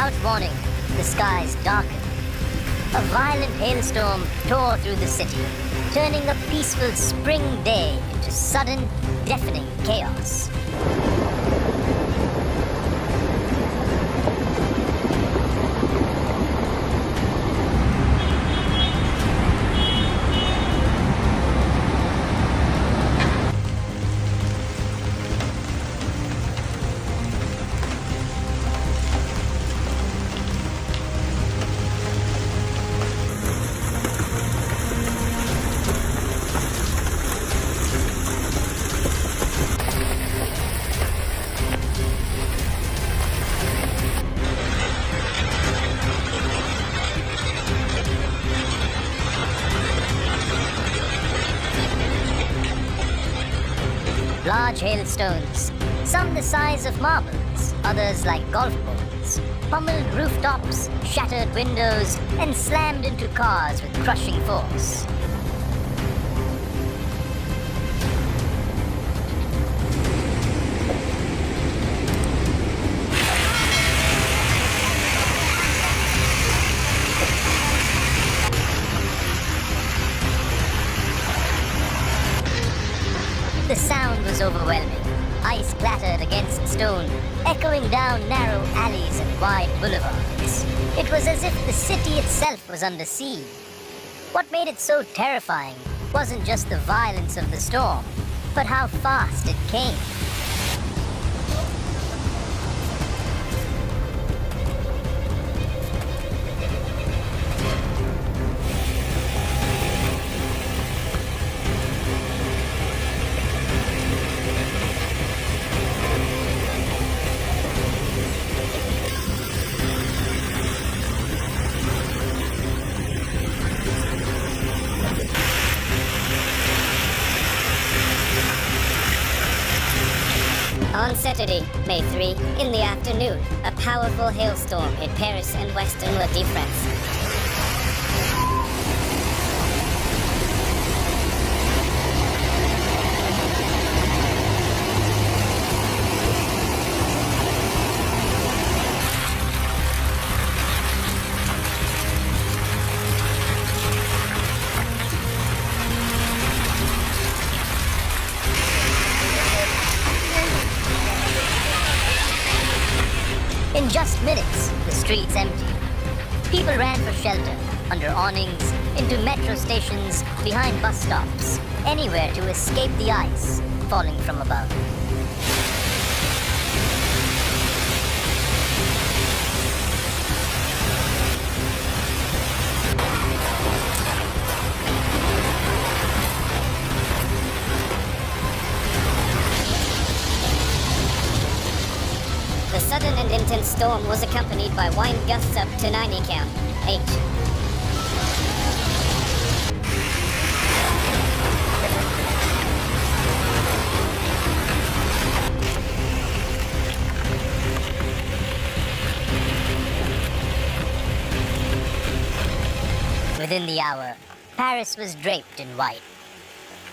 Without warning, the skies darkened. A violent hailstorm tore through the city, turning a peaceful spring day into sudden, deafening chaos. Large hailstones, some the size of marbles, others like golf balls, pummeled rooftops, shattered windows, and slammed into cars with crushing force. The sound was overwhelming. Ice clattered against stone, echoing down narrow alleys and wide boulevards. It was as if the city itself was under siege. What made it so terrifying wasn't just the violence of the storm, but how fast it came. On Saturday, May 3, in the afternoon, a powerful hailstorm hit Paris and western La de France. In just minutes, the streets emptied. People ran for shelter, under awnings, into metro stations, behind bus stops, anywhere to escape the ice falling from above. The sudden and intense storm was accompanied by wind gusts up to 90 count, H. Within the hour, Paris was draped in white.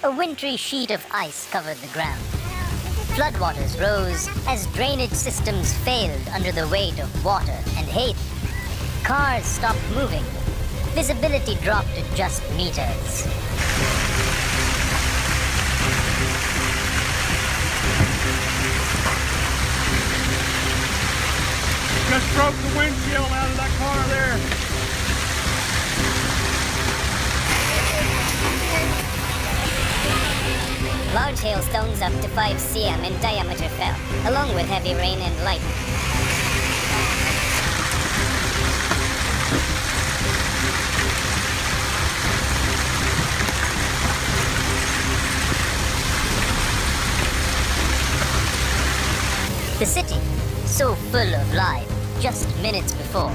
A wintry sheet of ice covered the ground. Floodwaters rose as drainage systems failed under the weight of water and hail. Cars stopped moving. Visibility dropped to just meters. Just broke the windshield out of that car there. Large hailstones up to 5 cm in diameter fell, along with heavy rain and lightning. The city, so full of life just minutes before,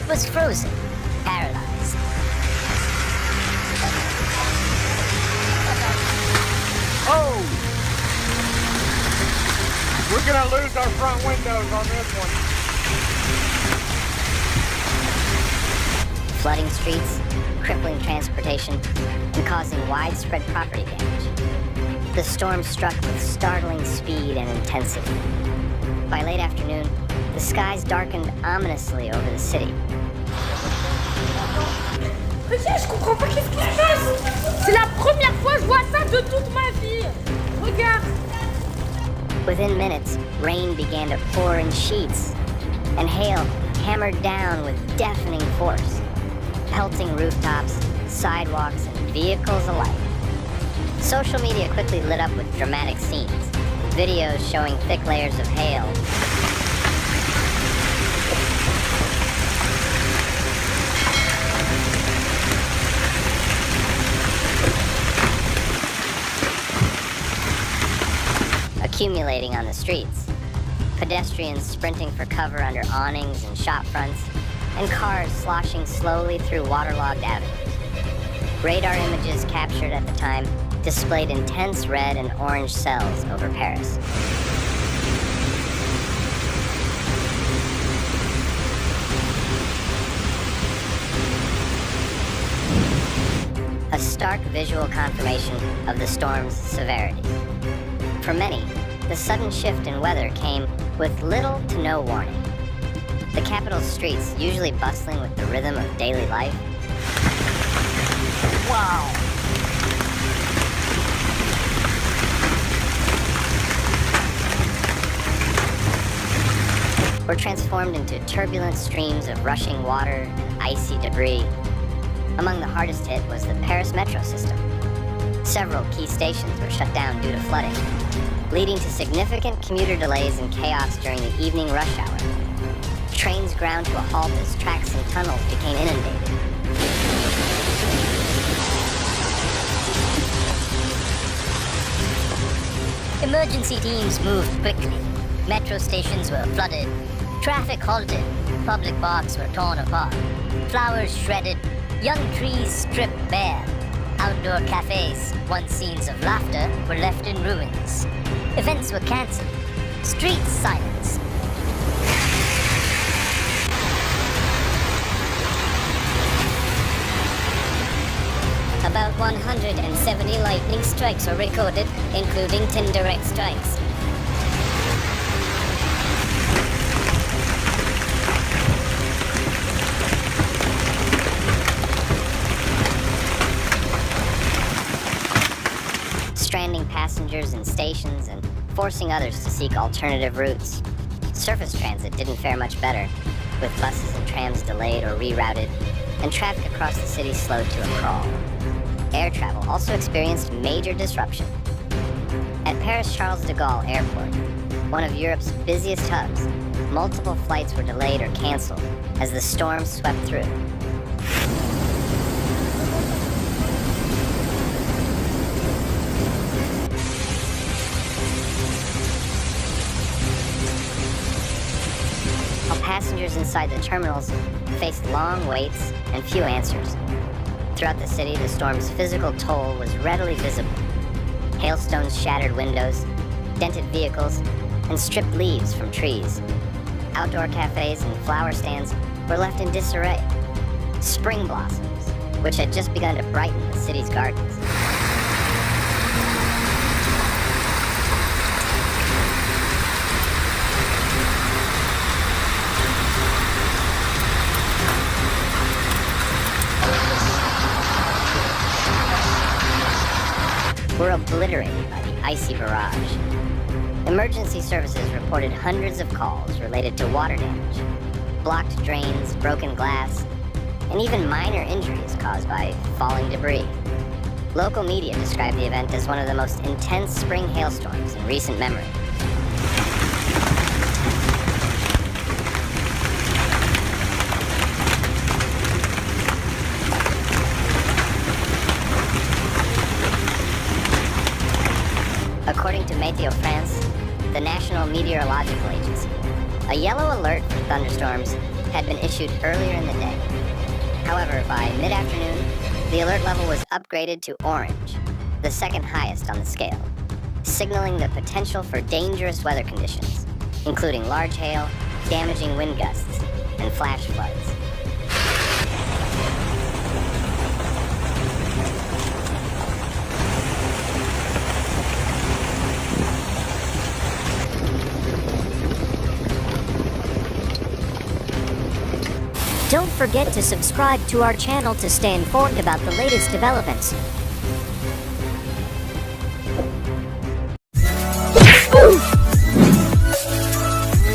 was frozen, paralyzed. Oh! We're gonna lose our front windows on this one. Flooding streets, crippling transportation, and causing widespread property damage. The storm struck with startling speed and intensity. By late afternoon, the The skies darkened ominously over the city. Regarde, je comprends pas qu'est-ce qui se passe. C'est la première fois que je vois ça de toute ma vie. Regarde. Within minutes, rain began to pour in sheets, and hail hammered down with deafening force, pelting rooftops, sidewalks, and vehicles alike. Social media quickly lit up with dramatic scenes, videos showing thick layers of hail, accumulating on the streets, pedestrians sprinting for cover under awnings and shop fronts, and cars sloshing slowly through waterlogged avenues. Radar images captured at the time displayed intense red and orange cells over Paris. A stark visual confirmation of the storm's severity. For many, the sudden shift in weather came with little to no warning. The capital's streets, usually bustling with the rhythm of daily life, were transformed into turbulent streams of rushing water and icy debris. Among the hardest hit was the Paris metro system. Several key stations were shut down due to flooding, leading to significant commuter delays and chaos during the evening rush hour. Trains ground to a halt as tracks and tunnels became inundated. Emergency teams moved quickly. Metro stations were flooded. Traffic halted. Public parks were torn apart. Flowers shredded. Young trees stripped bare. Outdoor cafes, once scenes of laughter, were left in ruins. Events were cancelled. Streets silenced. About 170 lightning strikes were recorded, including 10 direct strikes. Stranding passengers in stations and forcing others to seek alternative routes. Surface transit didn't fare much better, with buses and trams delayed or rerouted, and traffic across the city slowed to a crawl. Air travel also experienced major disruption. At Paris Charles de Gaulle Airport, one of Europe's busiest hubs, multiple flights were delayed or canceled as the storm swept through. While passengers inside the terminals faced long waits and few answers. Throughout the city, the storm's physical toll was readily visible. Hailstones shattered windows, dented vehicles, and stripped leaves from trees. Outdoor cafes and flower stands were left in disarray. Spring blossoms, which had just begun to brighten the city's gardens. Were obliterated by the icy barrage. Emergency services reported hundreds of calls related to water damage, blocked drains, broken glass, and even minor injuries caused by falling debris. Local media described the event as one of the most intense spring hailstorms in recent memory. According to Météo France, the National Meteorological Agency, a yellow alert for thunderstorms had been issued earlier in the day. However, by mid-afternoon, the alert level was upgraded to orange, the second highest on the scale, signaling the potential for dangerous weather conditions, including large hail, damaging wind gusts, and flash floods. Don't forget to subscribe to our channel to stay informed about the latest developments.